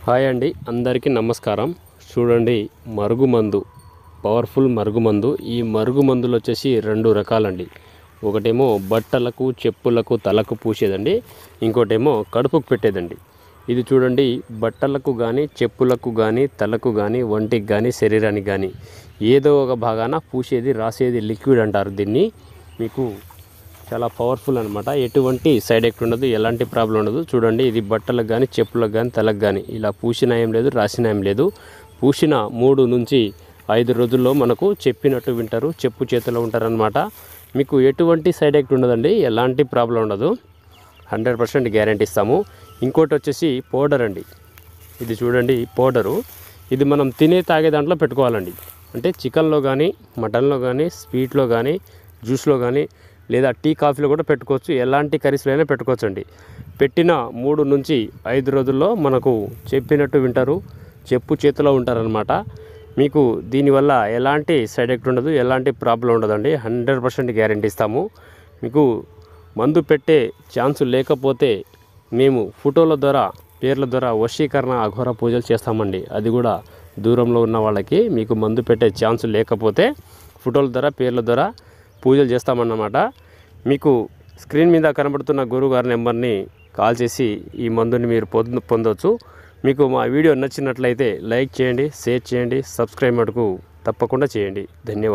Hi అండి, అందరికీ నమస్కారం. చూడండి, మరుగుమందు, పవర్ఫుల్ మరుగుమందు. ఈ మరుగుమందులు వచ్చేసి రెండు రకాలండి. ఒకటేమో బట్టలకు, చెప్పులకు, తలకు పూసేదండి. ఇంకోటేమో కడుపుకు పెట్టేదండి. ఇది చూడండి, బట్టలకు కానీ, చెప్పులకు కానీ, తలకు కానీ, ఒంటికి కానీ, శరీరానికి కానీ ఏదో ఒక భాగాన పూసేది, రాసేది లిక్విడ్ అంటారు దీన్ని. మీకు చాలా పవర్ఫుల్ అనమాట. ఎటువంటి సైడ్ ఎఫెక్ట్ ఉండదు, ఎలాంటి ప్రాబ్లం ఉండదు. చూడండి, ఇది బట్టలకు కానీ, చెప్పులకు కానీ, తలకు కానీ ఇలా పూసిన ఏం లేదు, రాసిన ఏం లేదు. పూసిన 3 నుంచి 5 రోజుల్లో మనకు చెప్పినట్టు వింటారు, చెప్పు చేతిలో ఉంటారనమాట. మీకు ఎటువంటి సైడ్ ఎఫెక్ట్ ఉండదండి, ఎలాంటి ప్రాబ్లం ఉండదు. 100% గ్యారంటీ ఇస్తాము. ఇంకోటి వచ్చేసి పౌడర్ అండి. ఇది చూడండి, పౌడరు. ఇది మనం తినే తాగే దాంట్లో పెట్టుకోవాలండి. అంటే చికెన్లో కానీ, మటన్లో కానీ, స్వీట్లో కానీ, జ్యూస్లో కానీ, లేదా టీ కాఫీలో కూడా పెట్టుకోవచ్చు. ఎలాంటి కర్రీస్లో అయినా పెట్టుకోవచ్చు అండి. పెట్టిన 3 నుంచి 5 రోజుల్లో మనకు చెప్పినట్టు వింటారు, చెప్పు చేతిలో ఉంటారనమాట. మీకు దీనివల్ల ఎలాంటి సైడ్ ఎఫెక్ట్ ఉండదు, ఎలాంటి ప్రాబ్లం ఉండదండి. 100% గ్యారంటీ ఇస్తాము. మీకు మందు పెట్టే ఛాన్స్ లేకపోతే మేము ఫోటోల ద్వారా, పేర్ల ద్వారా వశీకరణ అఘోర పూజలు చేస్తామండి. అది కూడా దూరంలో ఉన్న వాళ్ళకి. మీకు మందు పెట్టే ఛాన్స్ లేకపోతే ఫోటోల ద్వారా, పేర్ల ద్వారా పూజలు చేస్తామన్నమాట. మీకు స్క్రీన్ మీద కనబడుతున్న గురువుగారి నెంబర్ని కాల్ చేసి ఈ మందుని మీరు పొందవచ్చు. మీకు మా వీడియో నచ్చినట్లయితే లైక్ చేయండి, షేర్ చేయండి, సబ్స్క్రైబ్ మటుకు తప్పకుండా చేయండి. ధన్యవాదాలు.